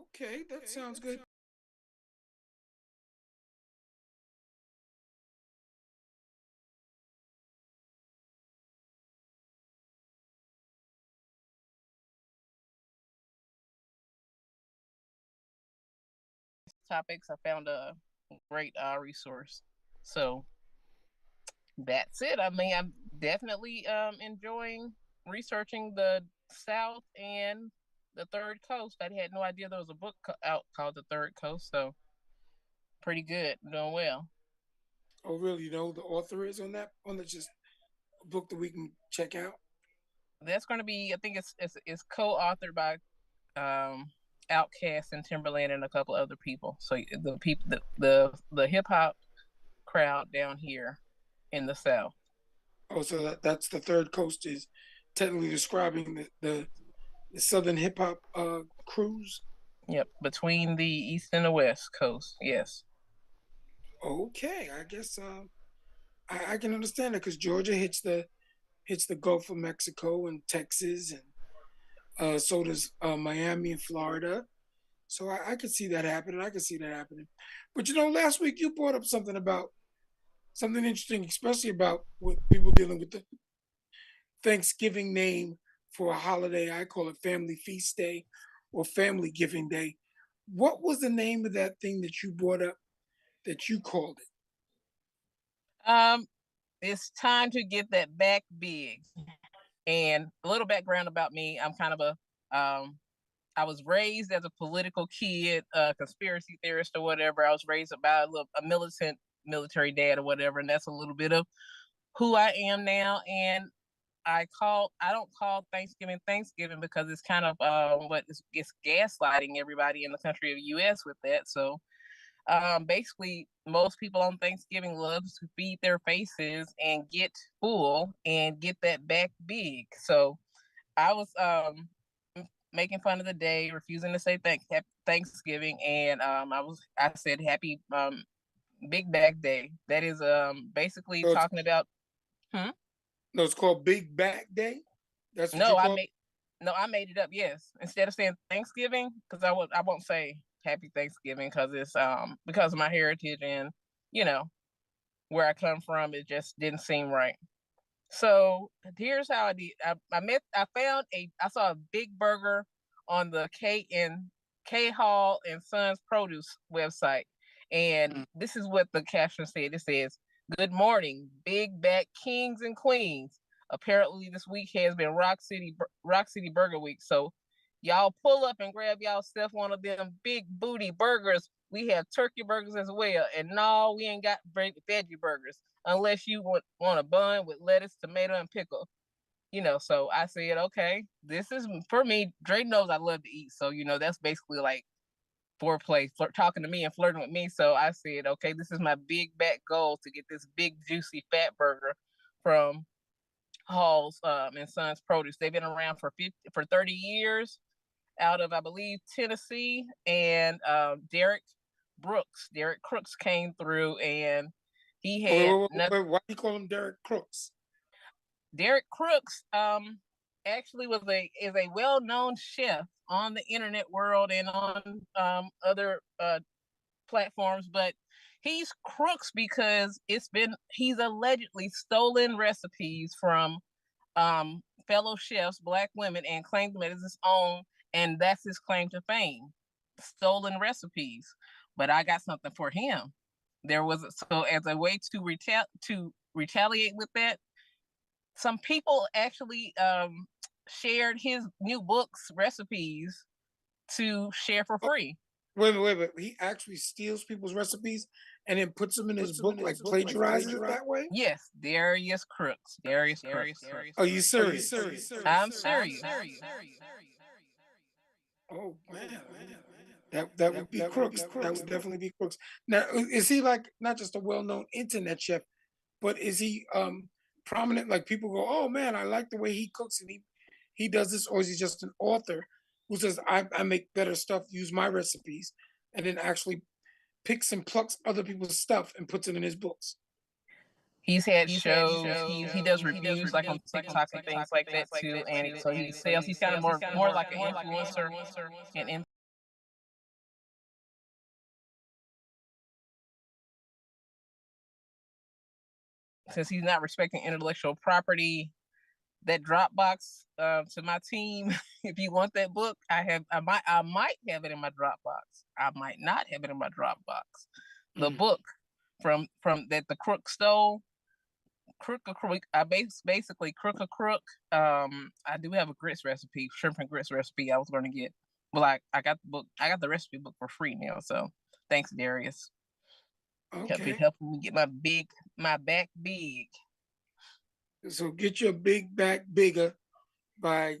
Okay, that sounds good. Topics, I found a great resource. So that's it. I mean, I'm definitely enjoying researching the South and the Third Coast. I had no idea there was a book out called The Third Coast. So pretty good, doing well. Oh, really? You know the author is on that on the just a book that we can check out. That's going to be, I think it's co-authored by um, Outkast and Timberland and a couple other people. So the people, the hip hop crowd down here in the South. Oh, so that's the third coast is technically describing the Southern hip hop cruise. Yep, between the East and the West Coast. Yes. Okay, I guess I can understand it because Georgia hits the Gulf of Mexico and Texas, and so does Miami and Florida. So I could see that happening. I could see that happening. But you know, last week you brought up something about something interesting, especially about with people dealing with the Thanksgiving name for a holiday. I call it Family Feast Day or Family Giving Day. What was the name of that thing that you brought up that you called it? Um, it's time to get that back big. And a little background about me: I'm kind of I was raised as a political kid, a conspiracy theorist or whatever. I was raised by a militant military dad or whatever, and that's a little bit of who I am now. And I don't call Thanksgiving Thanksgiving because it's kind of it's gaslighting everybody in the country of US with that. So basically most people on Thanksgiving love to feed their faces and get full and get that back big. So I was making fun of the day, refusing to say happy Thanksgiving, and I said happy Big Back Day. That is basically No, talking about. Hmm? no, it's called Big Back Day. That's what you No, I call it? made no, I made it up. Yes, instead of saying Thanksgiving, because I won't say Happy Thanksgiving because it's because of my heritage and you know where I come from. It just didn't seem right. So here's how I did. I saw a big burger on the K Hall and Sons Produce website, and this is what the caption said. It says, "Good morning, Big Back Kings and Queens. Apparently, this week has been Rock City Burger Week. So, y'all pull up and grab y'all stuff one of them big booty burgers. We have turkey burgers as well, and no, we ain't got veggie burgers." Unless you want a bun with lettuce, tomato, and pickle. So I said, okay, this is for me. Dre knows I love to eat, so that's basically like foreplay, talking to me and flirting with me. So I said, okay, this is my big back goal to get this big juicy fat burger from Hall's and Sons Produce. They've been around for 30 years out of I believe Tennessee, and Derek Crooks came through and he Oh, had why do you call him Derek Crooks? Derek Crooks actually is a well known chef on the internet world and on other platforms, but he's Crooks because he's allegedly stolen recipes from fellow chefs, black women, and claimed them as his own, and that's his claim to fame: stolen recipes. But I got something for him. There was so as a way to retaliate with that, some people actually shared his new book's recipes to share for Oh, free. wait a minute. He actually steals people's recipes and then puts them in his book, like plagiarizes it that way? Yes, Darius Crooks. Darius Crooks. Are you serious? I'm serious. Oh man, that would be Crooks. That would definitely be Crooks. Now, is he like not just a well-known internet chef, but is he prominent? Like people go, "Oh man, I like the way he cooks and he does this," or is he just an author who says, "I make better stuff, use my recipes," and then actually picks and plucks other people's stuff and puts it in his books? He's had shows. He does reviews like on TikTok and things like that too. And so he sells. He's kind of more like an influencer and since he's not respecting intellectual property, that Dropbox to my team. If you want that book, I might have it in my Dropbox. I might not have it in my Dropbox. The book from that the crook stole. Crook. Basically Crook. I do have a grits recipe, shrimp and grits recipe I was going to get. Well, I got the book. I got the recipe book for free now. So thanks, Darius. Okay. Helping me get my back big. So get your big back bigger by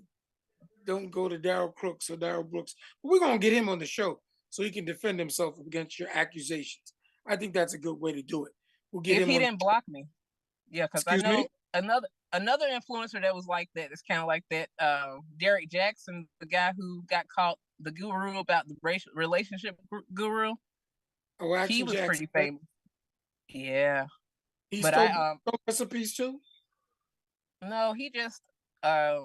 don't go to Daryl Crooks or Daryl Brooks. But we're gonna get him on the show so he can defend himself against your accusations. I think that's a good way to do it. We'll get If him he on. didn't block me, yeah, because I Excuse me. know another influencer that was like that is kind of like that. Derek Jackson, the guy who got caught, the guru about the relationship guru. Oh, He Action was Jackson. pretty famous. Yeah, He but stole recipes too. no, he just uh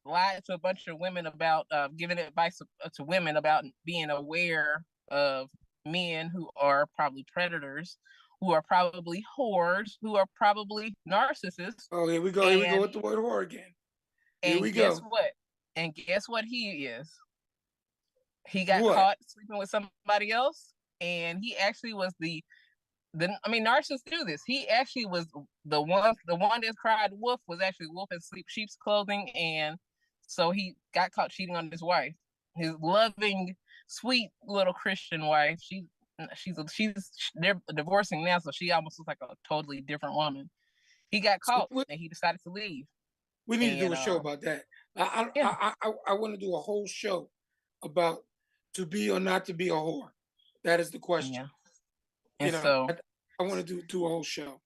lied to a bunch of women about giving advice to women about being aware of men who are probably predators, who are probably whores, who are probably narcissists. Oh, here we go. Here we go And with the word whore again. Here and we guess go. what? And guess what he is? He got What? caught sleeping with somebody else, and he actually was I mean, narcissists do this. He actually was the one that cried wolf was actually wolf in sheep's clothing, and so he got caught cheating on his wife, his loving, sweet little Christian wife. They're divorcing now, so she almost looks like a totally different woman. He got So caught, and he decided to leave. we need to do And a show about that. yeah, I want to do a whole show about to be or not to be a whore. That is the question. yeah, You and know, so I want to do a whole show.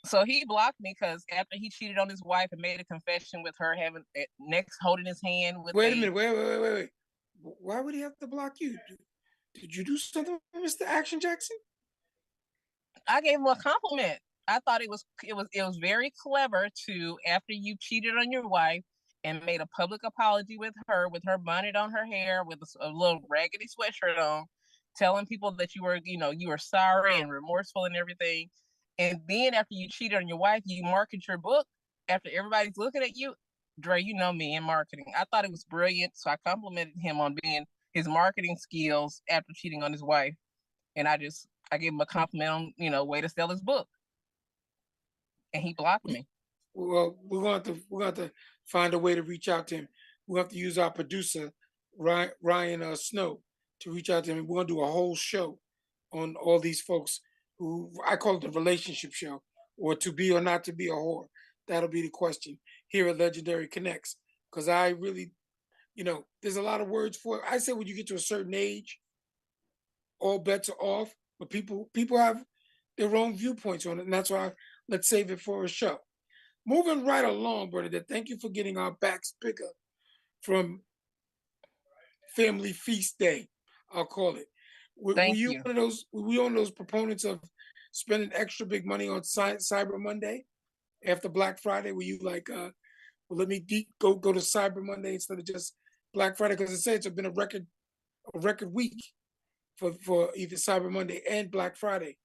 so he blocked me because after he cheated on his wife and made a confession with her having next holding his hand with Wait a a minute. Wait. Why would he have to block you? Did you do something, Mr. Action Jackson? I gave him a compliment. I thought it was very clever to, after you cheated on your wife and made a public apology with her bonnet on her hair, with a little raggedy sweatshirt on, telling people that you were sorry and remorseful and everything. And then after you cheated on your wife, you market your book after everybody's looking at you. Dre, you know me in marketing. I thought it was brilliant, so I complimented him on being his marketing skills after cheating on his wife. And I gave him a compliment on, way to sell his book. And he blocked me. Well, we're going to find a way to reach out to him. We'll have to use our producer Ryan Snow to reach out to him. We're going to do a whole show on all these folks who I call it the relationship show, or to be or not to be a whore. That'll be the question here at Legendary Connects. Because I really, there's a lot of words for it. I say when you get to a certain age, all bets are off. But people have their own viewpoints on it, and that's why let's save it for a show. Moving right along, Bernadette, thank you for getting our backs bigger from Family Feast Day, I'll call it. Were Thank you you. one of those? Were you one of those proponents of spending extra big money on Cyber Monday after Black Friday? Were you like, well, let me go to Cyber Monday instead of just Black Friday? Because I say it's been a record week for either Cyber Monday and Black Friday.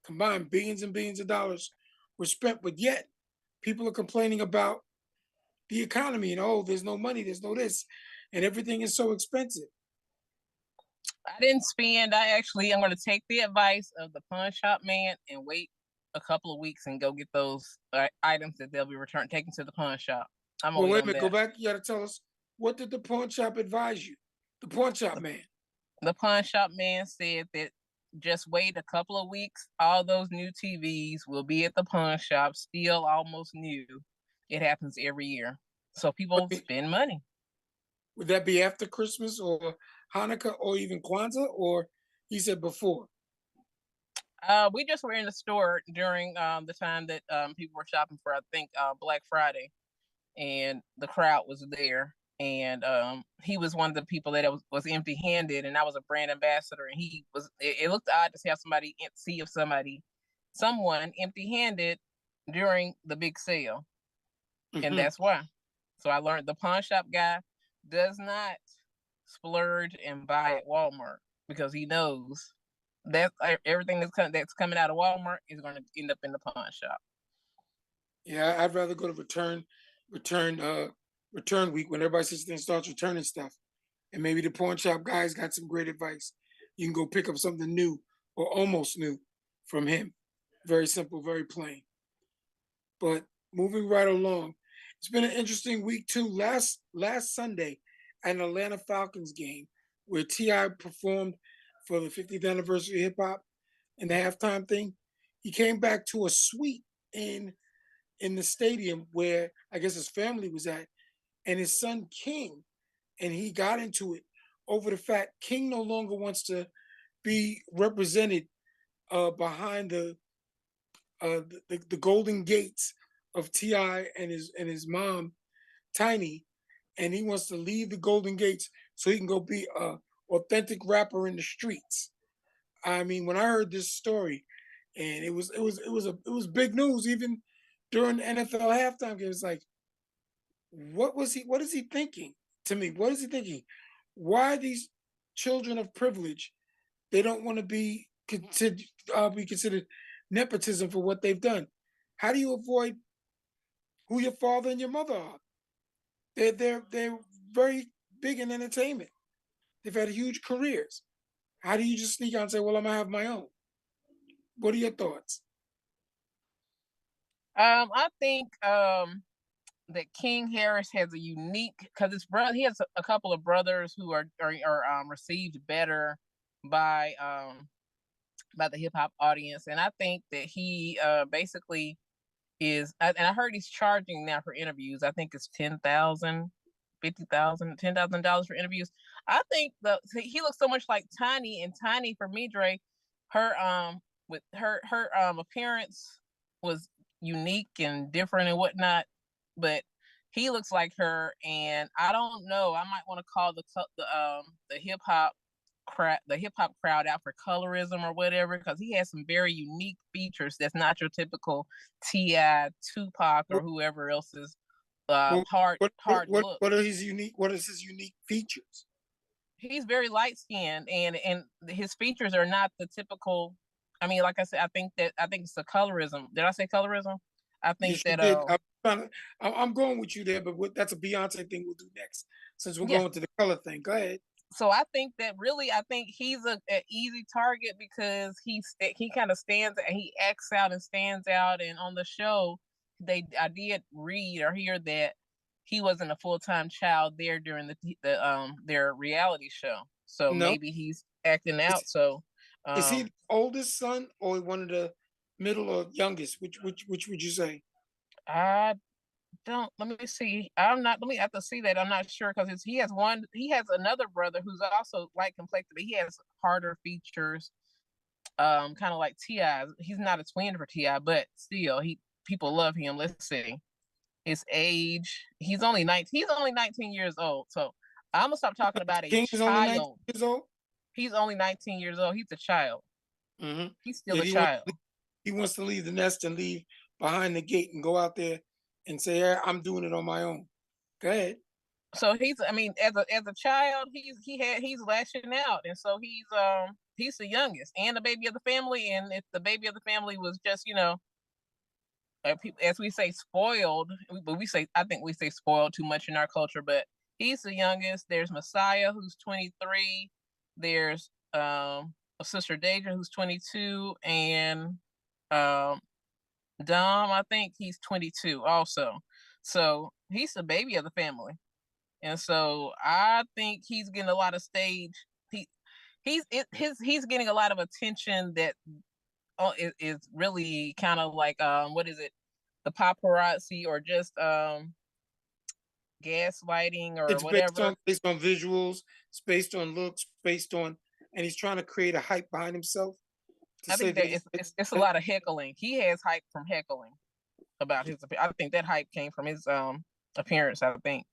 Combined, billions and billions of dollars were spent, but yet people are complaining about the economy and oh, there's no money, there's no this, and everything is so expensive. I didn't spend. I'm going to take the advice of the pawn shop man and wait a couple of weeks and go get those items that they'll be taken to the pawn shop. I'm going Well, to wait wait a on minute, go that. back. You got to tell us, what did the pawn shop advise you? The pawn shop man. The pawn shop man said that just wait a couple of weeks. All those new TVs will be at the pawn shop, still almost new. It happens every year. So people spend money. Would that be after Christmas or Hanukkah or even Kwanzaa, or he said before? We just were in the store during the time that people were shopping for, I think, Black Friday, and the crowd was there. And he was one of the people that was empty-handed, and I was a brand ambassador. And he was. It looked odd to have someone empty-handed during the big sale, and that's why. So I learned the pawn shop guy does not splurge and buy at Walmart because he knows that everything that's coming out of Walmart is going to end up in the pawn shop. Yeah, I'd rather go to return return week when everybody sits there and starts returning stuff. And maybe the pawn shop guy's got some great advice. You can go pick up something new or almost new from him. Very simple, very plain. But moving right along, it's been an interesting week too. Last Sunday, at an Atlanta Falcons game where Ti performed for the 50th anniversary of hip hop and the halftime thing, he came back to a suite in the stadium where I guess his family was at, and his son King, and he got into it over the fact King no longer wants to be represented behind the golden gates of Ti and his mom Tiny, and he wants to leave the golden gates so he can go be a authentic rapper in the streets. I mean, when I heard this story, and it was big news even during the NFL halftime game. It's like, what is he thinking? To me, what is he thinking? Why these children of privilege, they don't want to be considered nepotism for what they've done? How do you avoid who your father and your mother are? They're very big in entertainment. They've had huge careers. How do you just sneak out and say, "Well, I'm gonna have my own"? What are your thoughts? I think that King Harris has a unique because his brother. He has a couple of brothers who are received better by by the hip hop audience, and I think that he basically is. And I heard he's charging now for interviews. I think it's $10,000, $50,000, $10,000 for interviews. I think he looks so much like Tiny, and Tiny for me, Dre, her with her appearance was unique and different and whatnot, but he looks like her, and I don't know. I might want to call the hip hop crowd out for colorism or whatever, because he has some very unique features that's not your typical Ti, Tupac, or What whoever else's what hard look. what are his unique? What is his unique features? He's very light skinned, and his features are not the typical. I mean, like I said, I think it's the colorism. Did I say colorism? I think Yes, you that did. I'm going with you there, but that's a Beyonce thing we'll do next, since we're yeah. going to the color thing. Go ahead. So I think that really, I think he's a easy target because he kind of stands, he acts out and stands out. And on the show, I did read or hear that he wasn't a full time child there during their reality show. So No, maybe he's acting out. is So is he um the oldest son or one of the middle or youngest? Which would you say? I don't. Let me see. I'm not. Let me have to see that. I'm not sure because he has one. He has another brother who's also light complected, but he has harder features, kind of like Ti. He's not a twin for Ti, but still, he people love him. Let's see his age. He's only 19 years old. So I'm gonna stop talking about a King is only 19 child. years old. He's only 19 years old. He's a child. Hmm. He's still Yet a child. he wants to leave the nest and leave behind the gate and go out there and say, "Yeah, I'm doing it on my own." Go ahead. So he's, I mean, as a child, he's lashing out, and so he's the youngest and the baby of the family. And if the baby of the family was just, as we say, spoiled, but I think we say spoiled too much in our culture. But he's the youngest. There's Messiah, who's 23. There's a sister Deja, who's 22, and um Dom, I think he's 22 also. So he's the baby of the family. And so I think he's getting a lot of stage. He's getting a lot of attention that is really kind of like what is it, the paparazzi or just gaslighting or It's based whatever. on visuals, it's based on looks, based on, and he's trying to create a hype behind himself to I say think that that he's. it's a lot of heckling. He has hype from heckling about his. I think that hype came from his appearance. I think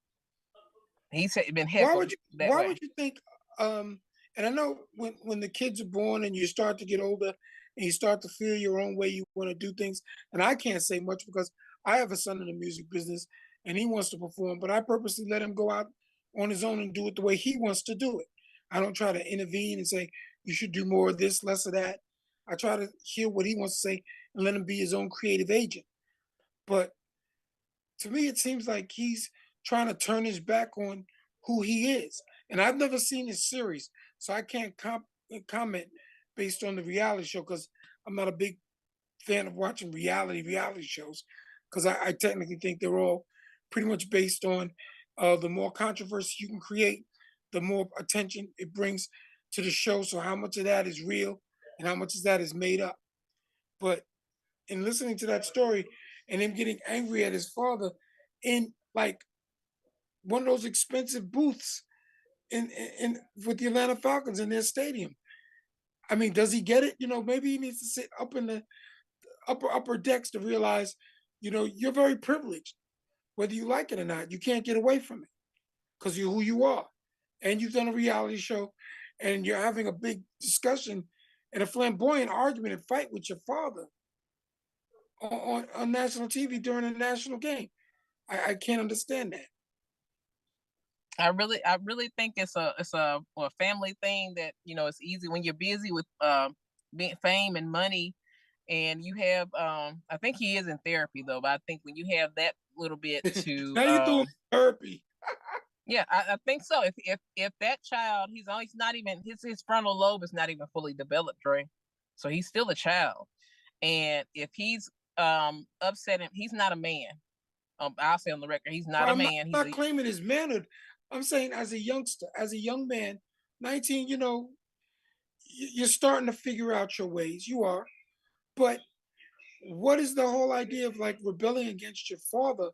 he's been heckled that Why way. would you think? And I know when the kids are born and you start to get older and you start to feel your own way, you want to do things. And I can't say much because I have a son in the music business and he wants to perform, but I purposely let him go out on his own and do it the way he wants to do it. I don't try to intervene and say you should do more of this, less of that. I try to hear what he wants to say and let him be his own creative agent. But to me, it seems like he's trying to turn his back on who he is. And I've never seen his series, so I can't comment based on the reality show because I'm not a big fan of watching reality shows because I technically think they're all pretty much based on the more controversy you can create, the more attention it brings to the show. So how much of that is real and how much of that is made up? But in listening to that story and him getting angry at his father in like one of those expensive booths in with the Atlanta Falcons in their stadium. I mean, does he get it? Maybe he needs to sit up in the upper decks to realize, you're very privileged, whether you like it or not. You can't get away from it because you're who you are, and you've done a reality show, and you're having a big discussion and a flamboyant argument and fight with your father on national TV during a national game. I can't understand that. I really think it's a family thing that it's easy when you're busy with being fame and money, and you have I think he is in therapy though, but I think when you have that little bit to Now you're doing therapy. yeah, I think so. If that child, he's not even his frontal lobe is not even fully developed, Dre. So he's still a child, and if he's upsetting, he's not a man. I'll say on the record, he's not Well, a I'm not, man. I'm not claiming his manhood. I'm saying as a youngster, as a young man, 19, you're starting to figure out your ways. You are. But what is the whole idea of like rebelling against your father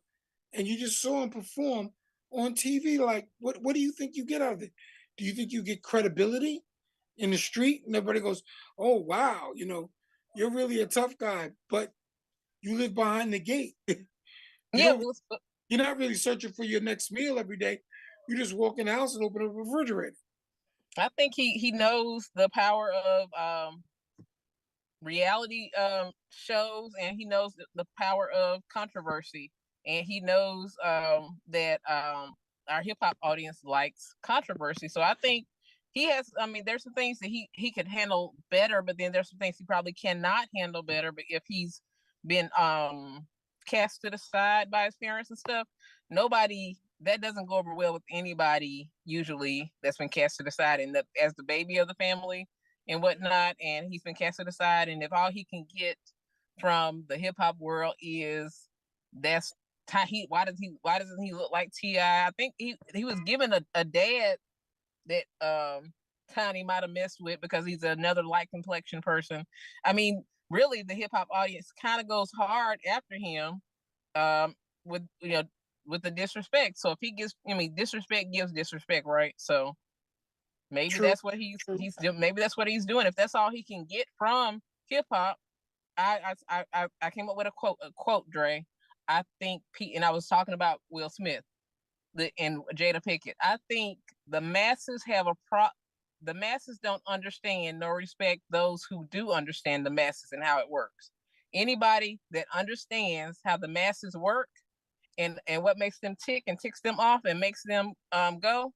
and you just saw him perform on TV? Like, what do you think you get out of it? Do you think you get credibility in the street and everybody goes, oh, wow, you're really a tough guy, but you live behind the gate. You Yeah, don't You're not really searching for your next meal every day. You just walk in the house and open up a refrigerator. I think he knows the power of reality shows, and he knows the power of controversy, and he knows that our hip hop audience likes controversy. So I think he has. I mean, there's some things that he could handle better, but then there's some things he probably cannot handle better. But if he's been cast to the side by his parents and stuff, nobody that doesn't go over well with anybody usually that's been cast to the side and as the baby of the family and whatnot, and he's been casted aside. And if all he can get from the hip hop world is that's why doesn't he look like T.I.? I think he was given a dad that Tiny might have messed with because he's another light complexion person. I mean, really, the hip hop audience kind of goes hard after him with with the disrespect. So if he gets, I mean, disrespect gives disrespect, right? So maybe True, that's what true. he's doing. Maybe that's what he's doing. If that's all he can get from hip hop, I came up with a quote, Dre. I think Pete and I was talking about Will Smith and Jada Pickett. I think the masses have the masses don't understand nor respect those who do understand the masses and how it works. Anybody that understands how the masses work and what makes them tick and ticks them off and makes them go,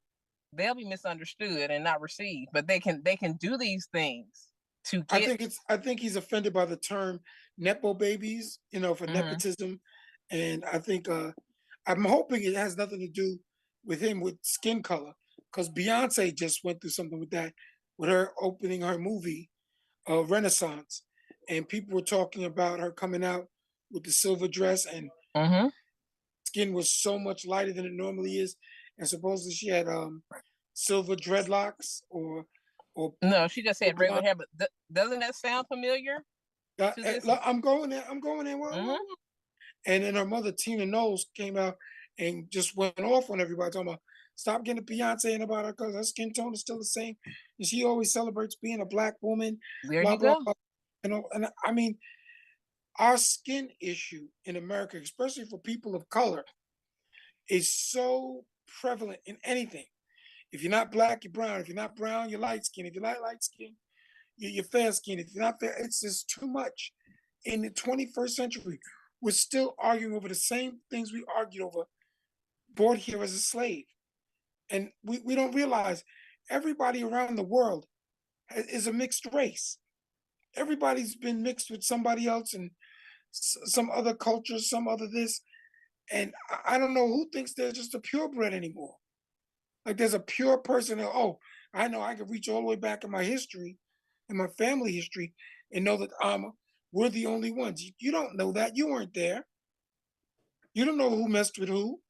they'll be misunderstood and not received. But they can do these things to get. I think he's offended by the term nepo babies, for Mhm. nepotism, and I think I'm hoping it has nothing to do with him with skin color, because Beyonce just went through something with that, with her opening her movie, Renaissance, and people were talking about her coming out with the silver dress and Mhm. skin was so much lighter than it normally is, and supposedly she had silver dreadlocks or No, she just had regular blonde. hair. But doesn't that sound familiar to this? I'm going there. I'm going there. Mhm. And then her mother, Tina Knowles, came out and just went off on everybody, talking about stop getting Beyonce and about her because her skin tone is still the same. And she always celebrates being a black woman, There blah, you blah, go. blah. And I mean, our skin issue in America, especially for people of color, is so prevalent in anything. If you're not black, you're brown. If you're not brown, you're light skin. If you're not light skin, you're fair skin. If you're not fair, it's just too much. In the 21st century, we're still arguing over the same things we argued over, brought here as a slave. And we don't realize everybody around the world is a mixed race. Everybody's been mixed with somebody else and some other culture, some other this. And I don't know who thinks they're just a purebred anymore. Like there's a pure person that, oh, I know I can reach all the way back in my history, in my family history, and know that we're the only ones. You don't know that. You weren't there. You don't know who messed with who.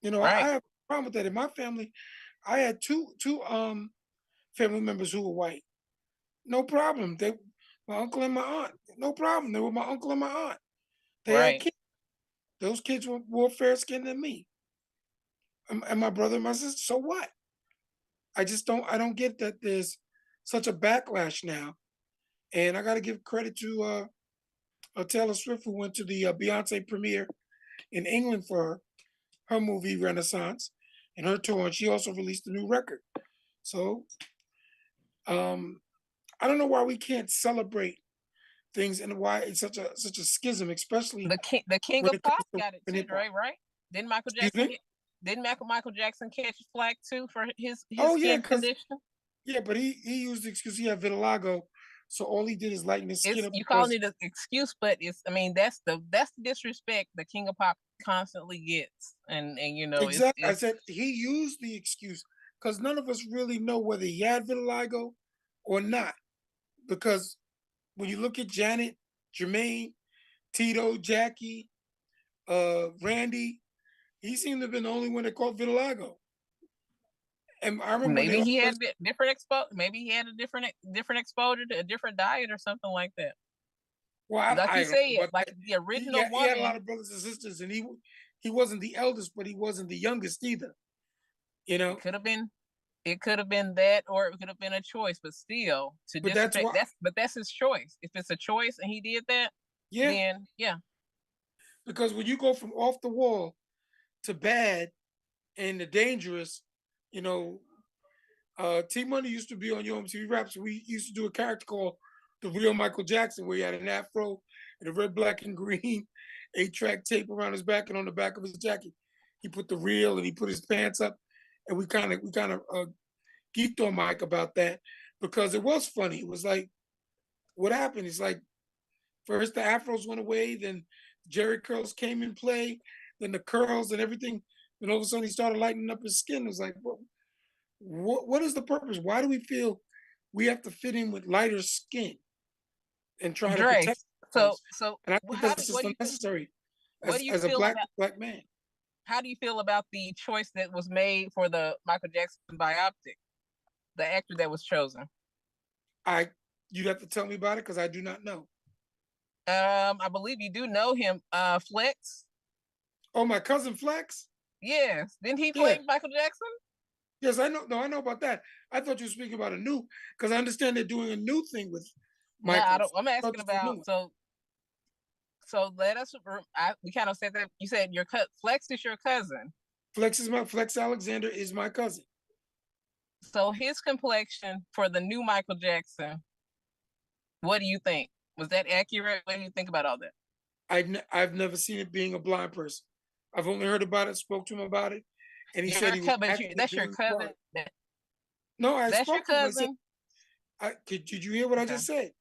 You know, I Right, have a problem with that. In my family, I had two family members who were white. No problem. They my uncle and my aunt. No problem. They were my uncle and my aunt. They had right. kids. Those kids were more fair skinned than me. And my brother and my sister. So what? I don't get that there's such a backlash now. And I gotta give credit to Taylor Swift who went to the Beyonce premiere in England for her movie Renaissance and her tour, and she also released a new record. So um I don't know why we can't celebrate things and why it's such a schism, especially The king when of it pop comes to got it in too, hip hop. Dre, right? Didn't Michael Excuse Jackson me? get didn't Michael Jackson catch flack too for his Oh yeah, skin because condition? yeah, but he used the excuse he had vitiligo, so all he did is lighten his skin It's up you calling because it an excuse, but it's I mean that's the disrespect the king of pop constantly gets, and you know exactly I it's said he used the excuse because none of us really know whether he had vitiligo or not. Because when you look at Janet, Jermaine, Tito, Jackie, Randy, he seemed to have been the only one that caught vitiligo. And I remember when they maybe all he had first, different maybe he had a different exposure to a different diet or something like that. well, Like I you don't know said, about like that. the original He had a lot woman. of brothers and sisters, and he wasn't the eldest, but he wasn't the youngest either. You It know, could have been it could have been that, or it could have been a choice, but still to but that's disrespect why, that's his choice. If it's a choice and he did that, yeah, then yeah. because when you go from off the wall to bad and the dangerous, you know, T Money used to be on Yo MTV Raps. We used to do a character called the real Michael Jackson, where he had an afro and a red, black, and green 8-track tape around his back and on the back of his jacket. He put the reel and he put his pants up, and we kind of geeked on Mike about that because it was funny. It was like, what happened? It's like first the afros went away, then Jerry curls came in play, then the curls and everything. Then all of a sudden he started lightening up his skin. It was like, what is the purpose? Why do we feel we have to fit in with lighter skin and try to Dre, protect so ourselves? so And I think how that's do just unnecessary what do you as a feel black about man. how do you feel about the choice that was made for the Michael Jackson biopic, the actor that was chosen? I You'd have to tell me about it because I do not know. I believe you do know him, Flex. Oh, my cousin Flex? Yes, didn't he Yeah. play Michael Jackson? Yes, I know. No, I know about that. I thought you were speaking about a new because I understand they're doing a new thing with No, I Michael. don't. I'm I thought asking this was a new about one. so let us. We kind of said that you said your Flex is your cousin. Flex Alexander is my cousin. So his complexion for the new Michael Jackson. What do you think? Was that accurate? What do you think about all that? I've never seen it being a blind person. I've only heard about it, spoke to him about it, and he said Your he was but acting and that's your doing the cousin. part. No, I That's your spoke to him. I said, cousin. did you hear what I Okay. just said?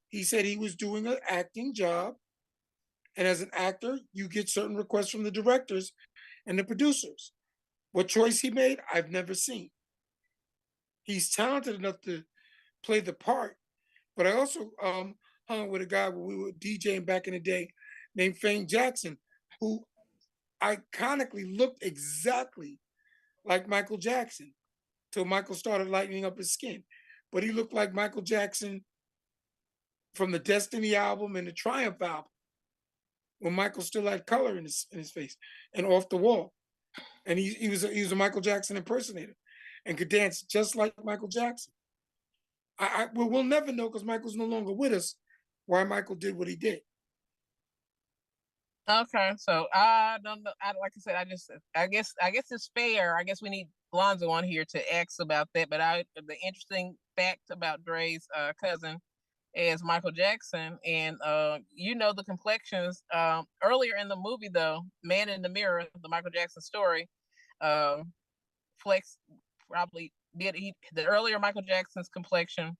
He said he was doing an acting job, and as an actor, you get certain requests from the directors and the producers. What choice he made, I've never seen. He's talented enough to play the part, but I also hung with a guy when we were DJing back in the day named Fane Jackson, who iconically looked exactly like Michael Jackson till Michael started lightening up his skin. But he looked like Michael Jackson from the Destiny album and the Triumph album when Michael still had color in his face and off the wall. And he was a Michael Jackson impersonator and could dance just like Michael Jackson. We'll never know because Michael's no longer with us why Michael did what he did. Okay, so I don't know. Like I said, I guess it's fair. I guess we need Lonzo on here to ask about that. But the interesting fact about Dre's cousin is Michael Jackson, and the complexions. Earlier in the movie, though, Man in the Mirror, the Michael Jackson story, um, Flex probably did the earlier Michael Jackson's complexion,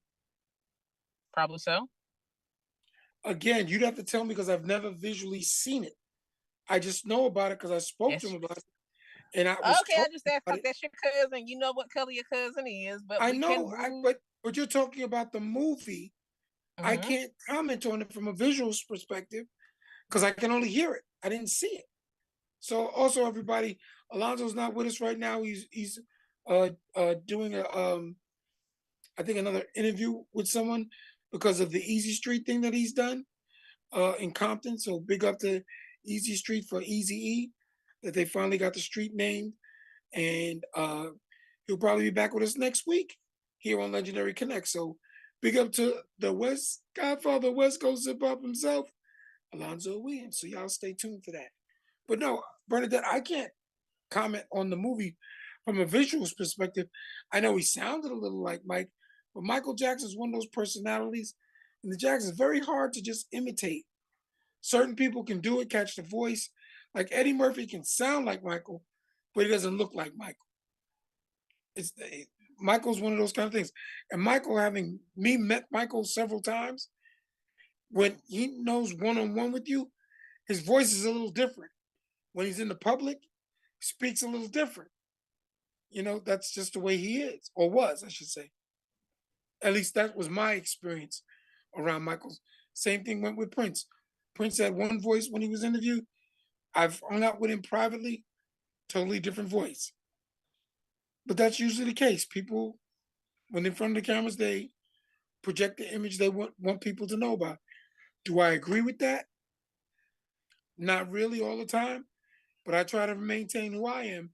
probably so. Again, you'd have to tell me because I've never visually seen it. I just know about it because I spoke to Yes. him about it, and I was Okay, I talking just asked about because it. that's your cousin. You know what color your cousin is, but I we can know, move. but you're talking about the movie. I Mm-hmm. can't comment on it from a visuals perspective because I can only hear it. I didn't see it. So also everybody, Alonzo's not with us right now. He's doing a I think another interview with someone because of the Easy Street thing that he's done in Compton. So big up to Easy Street for Easy E that they finally got the street named, and he'll probably be back with us next week here on Legendary Connect. So big up to the West Godfather West Coast hip hop himself, Alonzo Williams. So y'all stay tuned for that. But no, Bernadette, I can't comment on the movie from a visuals perspective. I know he sounded a little like Mike, but Michael Jackson's one of those personalities, and the Jackson's very hard to just imitate. Certain people can do it, catch the voice. Like Eddie Murphy can sound like Michael, but he doesn't look like Michael. Michael's one of those kind of things. And Michael, having me met Michael several times, when he knows one on one with you, his voice is a little different. When he's in the public, he speaks a little different. That's just the way he is, or was, I should say. At least that was my experience around Michael's. Same thing went with Prince. Prince had one voice when he was interviewed. I've hung out with him privately, totally different voice. But that's usually the case. People, when in front of the cameras, they project the image they want people to know about. Do I agree with that? Not really all the time, but I try to maintain who I am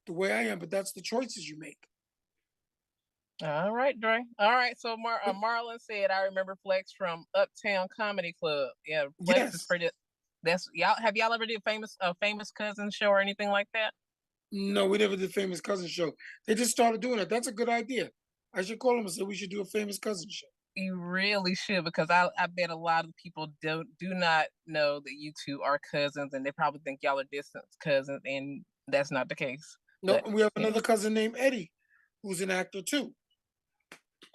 the way I am. But that's the choices you make. All right, Dre. All right. So Marlon said, "I remember Flex from Uptown Comedy Club. Yeah, Flex is Yes. pretty. That's y'all. Have y'all ever did famous cousin show or anything like that? No, we never did famous cousin show. They just started doing it. That's a good idea. I should call them and say we should do a famous cousin show. You really should because I bet a lot of people do not know that you two are cousins and they probably think y'all are distant cousins and that's not the case. No, But and we have yeah. another cousin named Eddie, who's an actor too.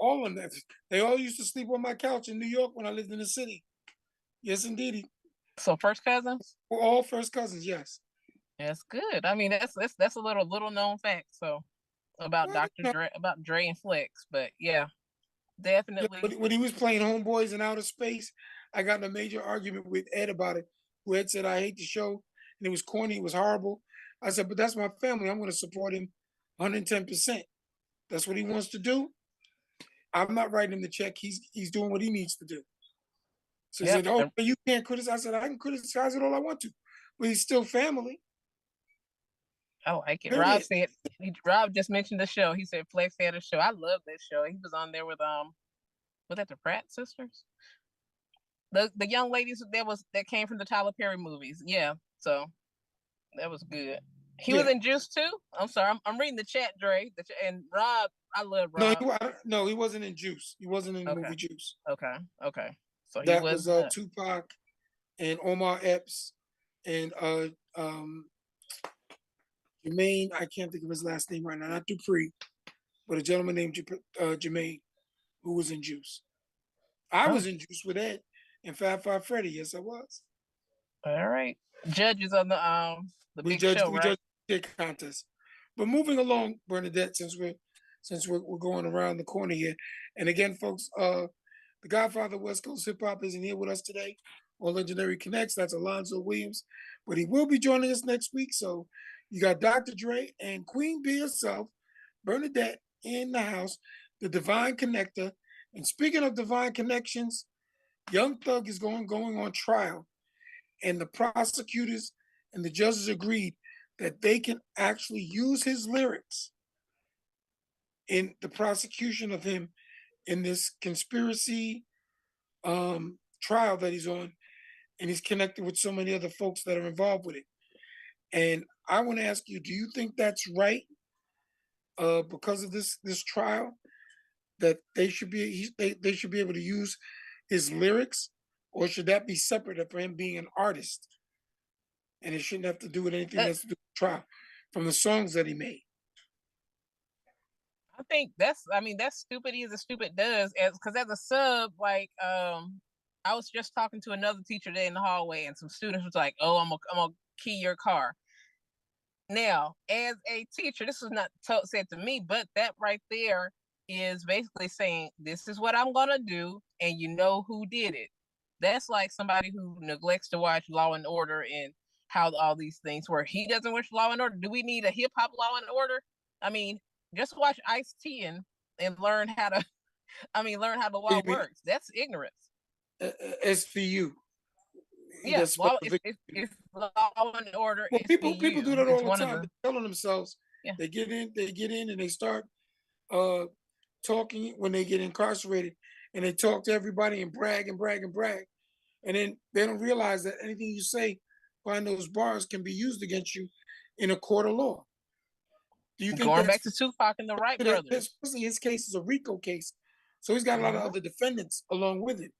All of them. They all used to sleep on my couch in New York when I lived in the city. Yes, indeed. So first cousins? We're all first cousins. Yes. That's good. I mean that's a little known fact. So about Well, Dr. Dre about Dre and Flex. But yeah, definitely. when he was playing Homeboys in Outer Space, I got in a major argument with Ed about it. Who Ed said I hate the show and it was corny, it was horrible. I said, but that's my family. I'm going to support him 110%. That's what he wants to do. I'm not writing him the check. He's doing what he needs to do. So he Yep. said, "Oh, you can't criticize." I said, "I can criticize it all I want to, but he's still family." I like it. Rob Period. said Rob just mentioned the show. He said Flex had a show. I love that show. He was on there with was that the Pratt sisters? The young ladies that came from the Tyler Perry movies. Yeah. So that was good. He was Yeah. in Juice too. I'm sorry. I'm reading the chat, Dre. And Rob, I love No, Rob. no, he wasn't in Juice. He wasn't in the Okay. movie Juice. Okay. Okay. So he That was was Tupac and Omar Epps and Jermaine. I can't think of his last name right now. Not Dupree, but a gentleman named Jermaine who was in Juice. I oh, was in Juice with Ed and Fab Five Freddy. Yes, I was. all right. Judges on the We big judged show, we right? judged the contest. But moving along, Bernadette, since we're going around the corner here, and again, folks, the Godfather West Coast Hip Hop isn't here with us today on Legendary Connects. That's Alonzo Williams, but he will be joining us next week. So you got Dr. Dre and Queen Bee herself, Bernadette, in the house, the Divine Connector. And speaking of divine connections, Young Thug is going on trial, and the prosecutors and the judges agreed that they can actually use his lyrics in the prosecution of him in this conspiracy trial that he's on, and he's connected with so many other folks that are involved with it. And I want to ask you, do you think that's right? Because of this trial, that they should be able to use his lyrics, or should that be separate for him being an artist, and it shouldn't have to do with anything That, that's to do with trial from the songs that he made? I think that's. I mean, that's stupid. Is as stupid does as because as a sub, like I was just talking to another teacher today in the hallway, and some students was like, "Oh, I'm gonna key your car." Now, as a teacher, this was not said to me, but that right there is basically saying, "This is what I'm gonna do, and you know who did it." That's like somebody who neglects to watch Law and Order and how all these things work. He doesn't watch Law and Order. Do we need a hip hop Law and Order? I mean, just watch Ice-T and learn how to. I mean, learn how the What do law you mean? works. That's ignorance. SVU. Yeah, That's law. specific. It's Law and Order. Well, people do SVU. that It's all the one of time. the. They're telling themselves Yeah. they get in, and they start uh, talking when they get incarcerated, and they talk to everybody and brag and brag and brag, and then they don't realize that anything you say behind those bars can be used against you in a court of law. Do you think Going back that's to Tupac and the Wright brothers. especially his case is a RICO case, so he's got a lot of other defendants along with it.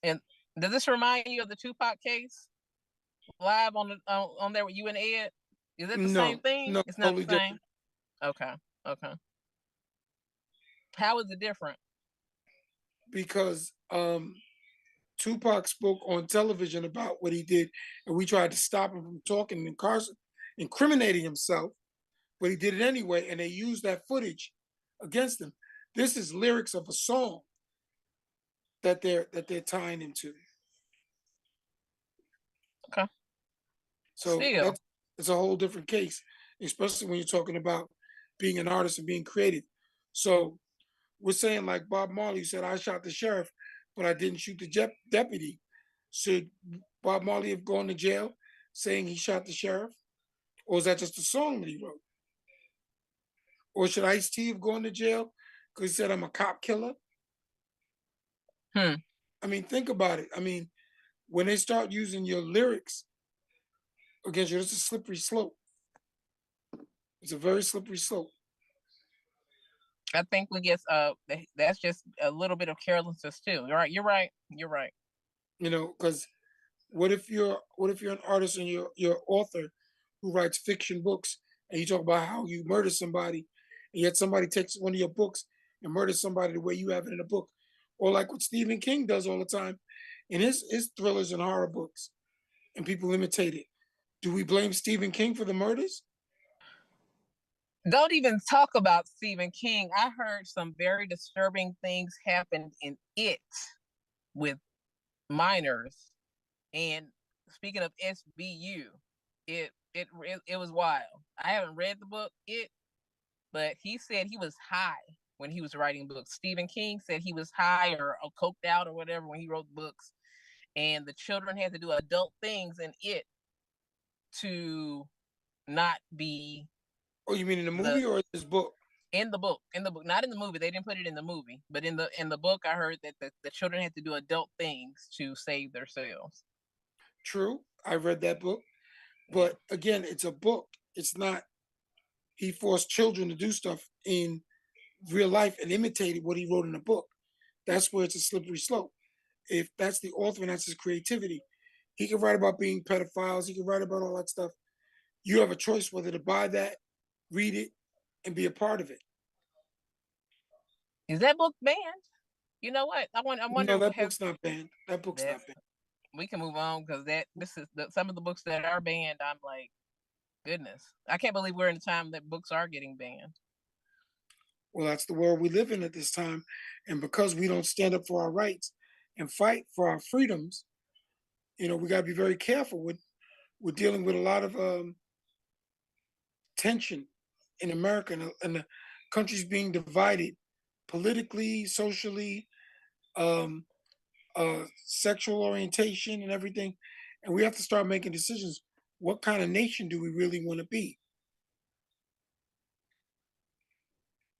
And does this remind you of the Tupac case? Live on there with you and Ed? Is it the same No, thing? no, It's not the totally same. different. Okay. Okay. How is it different? Because Tupac spoke on television about what he did, and we tried to stop him from talking and incriminating himself, but he did it anyway, and they used that footage against him. This is lyrics of a song that they're tying into. Okay. So Still. that's it's a whole different case, especially when you're talking about being an artist and being creative. So we're saying like Bob Marley said, I shot the sheriff, but I didn't shoot the deputy. Should Bob Marley have gone to jail saying he shot the sheriff? Or is that just a song that he wrote? Or should Ice-T have gone to jail because he said I'm a cop killer? Hmm. I mean, think about it. I mean, when they start using your lyrics against you, it's a slippery slope. It's a very slippery slope. I think we get that's just a little bit of carelessness too. You're right. You're right. You're right. You know, because what if you're an artist and you're an author who writes fiction books and you talk about how you murder somebody, and yet somebody takes one of your books and murders somebody the way you have it in a book, or like what Stephen King does all the time in his thrillers and horror books, and people imitate it. Do we blame Stephen King for the murders? Don't even talk about Stephen King. I heard some very disturbing things happen in it with minors. And speaking of SBU, it was wild. I haven't read the book but he said he was high when he was writing books. Stephen King said he was high or coked out or whatever when he wrote books, and the children had to do adult things in it to not be Oh, you mean in the the movie or in this book? in the book, not in the movie. They didn't put it in the movie, but in the book, I heard that the children had to do adult things to save themselves. True, I read that book, but again, it's a book. It's not. He forced children to do stuff in real life and imitated what he wrote in a book. That's where it's a slippery slope. If that's the author and that's his creativity, he can write about being pedophiles. He can write about all that stuff. You have a choice whether to buy that, read it, and be a part of it. Is that book banned? You know what? I No, wonder that have book's not banned. That book's that not banned. we can move on because some of the books that are banned. I'm like, goodness, I can't believe we're in a time that books are getting banned. Well, that's the world we live in at this time. And because we don't stand up for our rights and fight for our freedoms, we got to be very careful with we're dealing with a lot of tension in America, and the country's being divided politically, socially, um, sexual orientation, and everything. And we have to start making decisions. What kind of nation do we really want to be?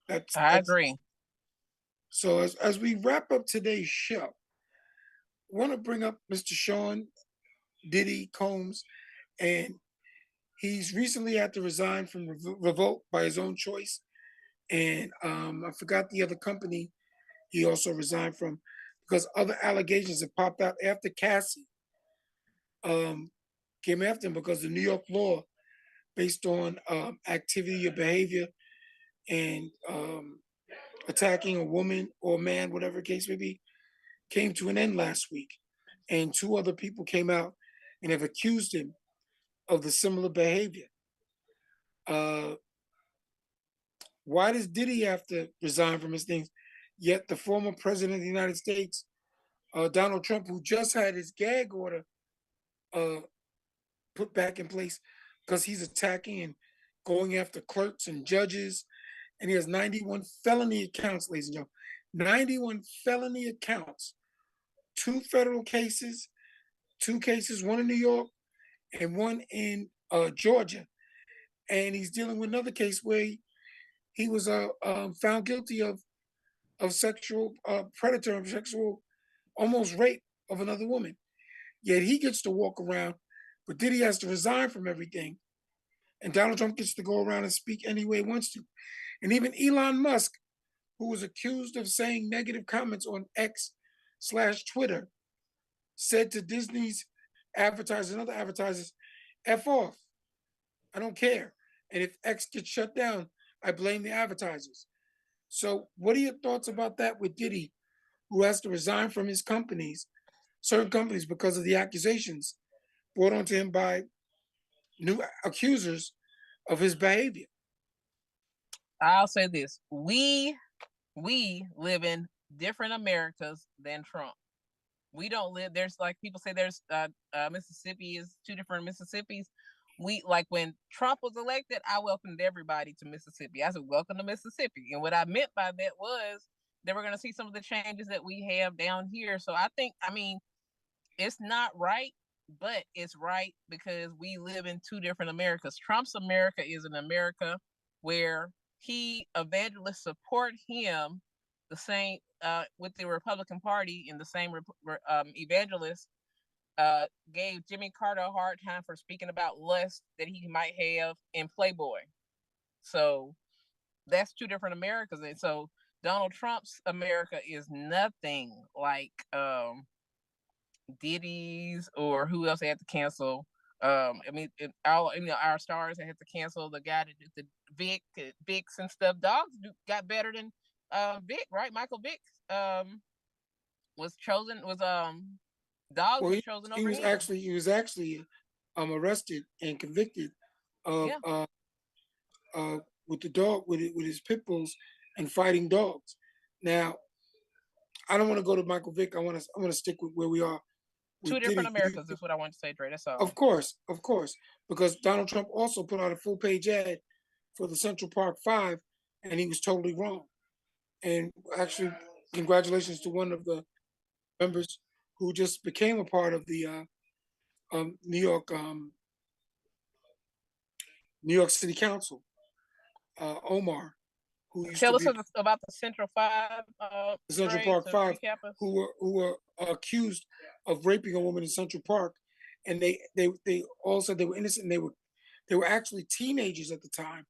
I That's agree. so. As we wrap up today's show, I want to bring up Mr. Sean Diddy Combs, and he's recently had to resign from Revolt by his own choice. And I forgot the other company he also resigned from because other allegations have popped out after Cassie um, came after him because the New York law, based on activity or behavior and attacking a woman or a man, whatever the case may be, came to an end last week. And two other people came out and have accused him of the similar behavior. Uh, why does Diddy have to resign from his things? Yet the former president of the United States, Donald Trump, who just had his gag order uh, put back in place because he's attacking and going after clerks and judges, and he has 91 felony accounts, ladies and gentlemen. 91 felony accounts, two federal cases, two cases, one in New York and one in Georgia. And he's dealing with another case where he was found guilty of sexual predator, sexual almost rape of another woman. Yet he gets to walk around, but Diddy has to resign from everything. And Donald Trump gets to go around and speak any way he wants to. And even Elon Musk, who was accused of saying negative comments on X/Twitter, said to Disney's advertisers and other advertisers, F off. I don't care. And if X gets shut down, I blame the advertisers. So, what are your thoughts about that with Diddy, who has to resign from his companies, certain companies, because of the accusations brought onto him by new accusers of his behavior? I'll say this: we live in different Americas than Trump. We don't live there's like people say there's Mississippi is two different Mississippis. We like when Trump was elected, I welcomed everybody to Mississippi. I said, welcome to Mississippi. And what I meant by that was that we're gonna see some of the changes that we have down here. So I mean, it's not right, but it's right because we live in two different Americas. Trump's America is an America where evangelists support him the same with the Republican Party, and the same evangelists gave Jimmy Carter a hard time for speaking about lust that he might have in Playboy. So that's two different Americas. And so Donald Trump's America is nothing like Diddy's or who else they had to cancel. I mean, our stars that had to cancel, the guy that did the Vicks and stuff. Dogs got better than Vic, right? Michael Vick was chosen Dogs Well, was chosen he over was him. actually arrested and convicted of with the dog with his pit bulls and fighting dogs. Now, I don't want to go to Michael Vick. I want to stick with where we are Two with different Diddy. Americas is what I want to say, Dre. That's all. Of course, because Donald Trump also put out a full page ad for the Central Park Five, and he was totally wrong. And actually, congratulations to one of the members who just became a part of the New York City Council, Omar, who used to Tell us be about the Central Five, the Central Dre, Park to Five, recap us. who were accused of raping a woman in Central Park, and they all said they were innocent. And they were actually teenagers at the time,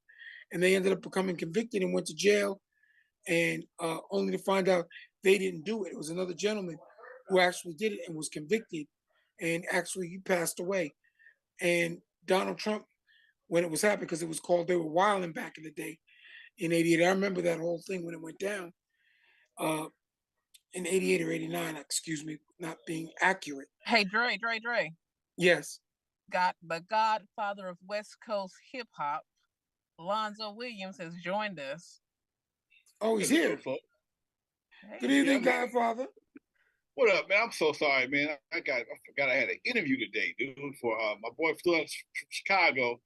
and they ended up becoming convicted and went to jail, and only to find out they didn't do it. It was another gentleman who actually did it and was convicted, and actually he passed away. And Donald Trump, when it was happening, because it was called they were wilding back in the day in '88. I remember that whole thing when it went down in '88 or '89. Excuse me, not being accurate. Hey, Dre. Yes. Got the Godfather of West Coast hip hop, Lonzo Williams, has joined us. Oh, he's here. Folks. Hey. Good evening, Godfather. What up, man? I'm so sorry, man. I forgot I had an interview today, dude, for my boy flew out from Chicago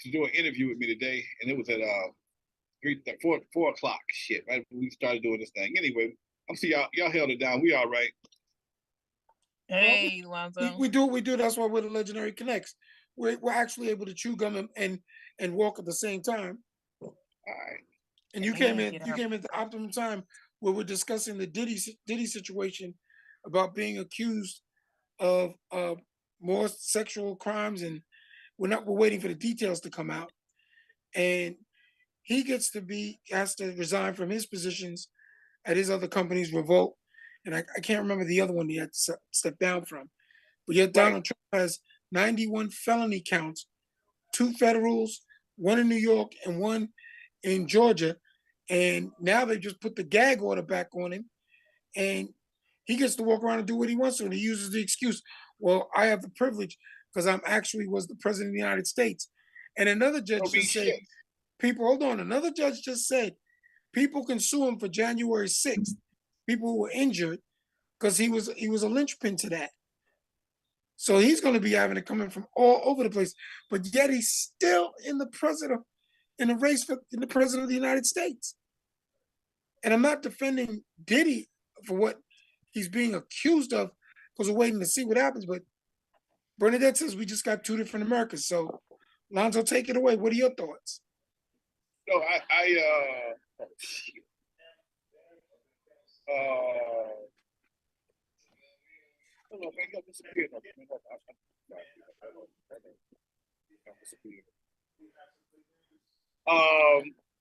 to do an interview with me today, and it was at 4 o'clock. Shit, right when we started doing this thing. Anyway, I'm see y'all held it down. We all right. Hey, Lonzo. We do what we do. That's why we're the Legendary Connects. We're actually able to chew gum and walk at the same time. All right. And you came in at the optimum time where we're discussing the Diddy situation about being accused of more sexual crimes, and we're waiting for the details to come out. And he has to resign from his positions at his other companies, Revolt, and I can't remember the other one he had to step down from. But yet Donald Trump has 91 felony counts, 2 federals, 1 in New York and 1 in Georgia, And now they just put the gag order back on him, and he gets to walk around and do what he wants to. And he uses the excuse, well, I have the privilege because I'm actually was the president of the United States. And another judge just said, shit. people, hold on. Another judge just said, people can sue him for January 6th. People who were injured because he was a linchpin to that. So he's going to be having it coming from all over the place. But yet he's still in the race for in the president of the United States. And I'm not defending Diddy for what he's being accused of because we're waiting to see what happens. But Bernadette says we just got two different Americas. So Lonzo, take it away. What are your thoughts? No,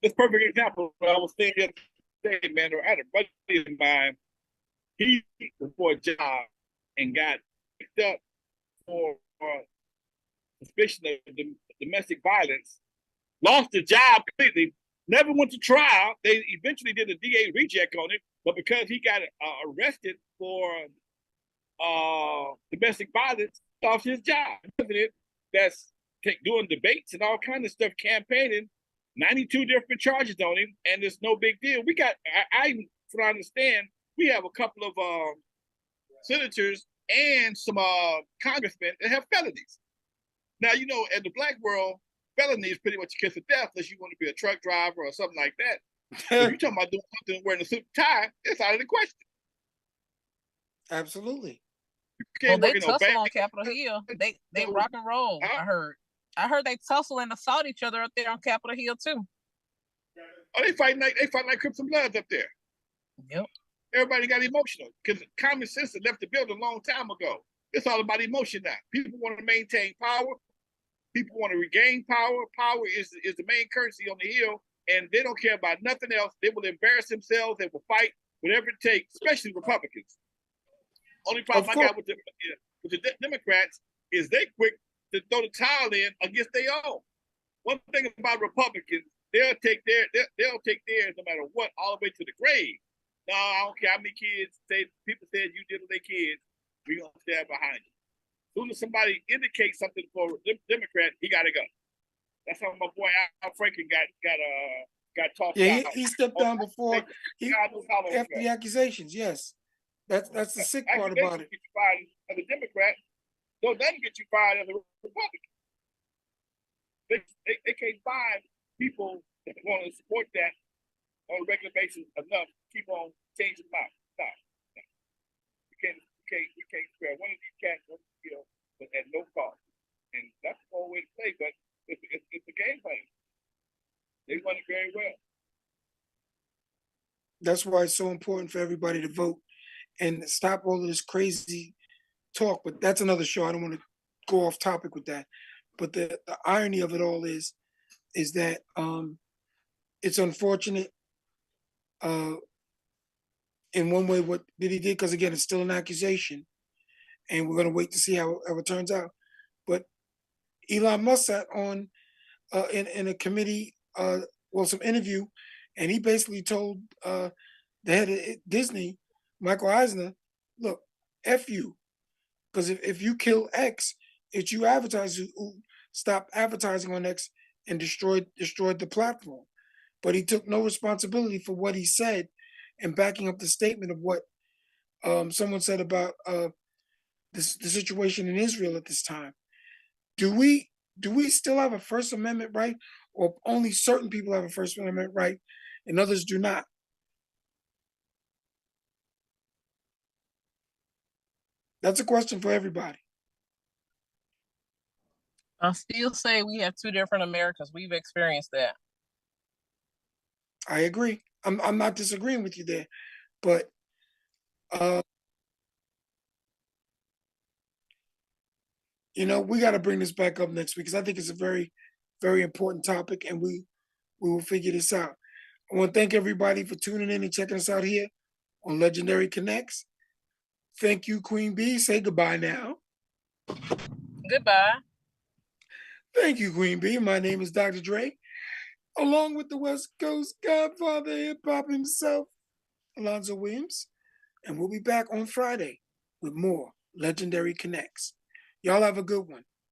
this perfect example. I was saying yesterday, man, I had a buddy of mine. He was for a job and got picked up for suspicion of domestic violence. Lost the job completely. Never went to trial. They eventually did a DA reject on it, but because he got arrested for domestic violence, lost his job. That's doing debates and all kinds of stuff, campaigning, 92 different charges on him, and it's no big deal. We got, from what I understand, we have a couple of senators and some congressmen that have felonies. Now, you know, in the black world, felony is pretty much a kiss of death unless you want to be a truck driver or something like that. If you're talking about doing something wearing a suit and tie, it's out of the question. Absolutely. Well, they tussle on Capitol Hill. They rock and roll. I heard they tussle and assault each other up there on Capitol Hill too. Oh, they fight like Crips and Bloods up there. Yep. Everybody got emotional because common sense had left the building a long time ago. It's all about emotion now. People want to maintain power. People want to regain power. Power is the main currency on the hill, and they don't care about nothing else. They will embarrass themselves. They will fight whatever it takes, especially Republicans. Only problem I got with the Democrats is they quick to throw the towel in against their own. One thing about Republicans, they'll take theirs no matter what, all the way to the grave. No, I don't care how many kids people said you did to their kids, we're gonna stand behind you. As soon as somebody indicates something for a Democrat, he gotta go. That's how my boy Al Franken got tossed out. Yeah, he stepped down before after the accusations. Yes, that's the sick part about it. Get you fired as a Democrat, so it doesn't get you fired as a Republican. They can't find people that want to support that on a regular basis enough to keep on changing minds. No. You can't spare one of these cats but at no cost. And that's the whole way to play, but it's a game plan. They run it very well. That's why it's so important for everybody to vote and stop all of this crazy talk. But that's another show. I don't want to go off topic with that. But the irony of it all is that it's unfortunate in one way what Diddy did, because again, it's still an accusation, and we're going to wait to see how it turns out. But Elon Musk sat on in a committee, some interview, and he basically told the head of Disney, Michael Eisner, look, F you, because if you kill X, it's you advertisers who stopped advertising on X and destroyed the platform. But he took no responsibility for what he said and backing up the statement of what someone said about the situation in Israel at this time. Do we still have a First Amendment right, or only certain people have a First Amendment right and others do not? That's a question for everybody. I still say we have two different Americas. We've experienced that. I agree. I'm not disagreeing with you there, but we got to bring this back up next week because I think it's a very, very important topic, and we will figure this out. I want to thank everybody for tuning in and checking us out here on Legendary Connects. Thank you, Queen Bee. Say goodbye now. Goodbye. Thank you, Queen Bee. My name is Dr. Dre. along with the West Coast Godfather hip hop himself, Lonzo Williams. And we'll be back on Friday with more Legendary Connects. Y'all have a good one.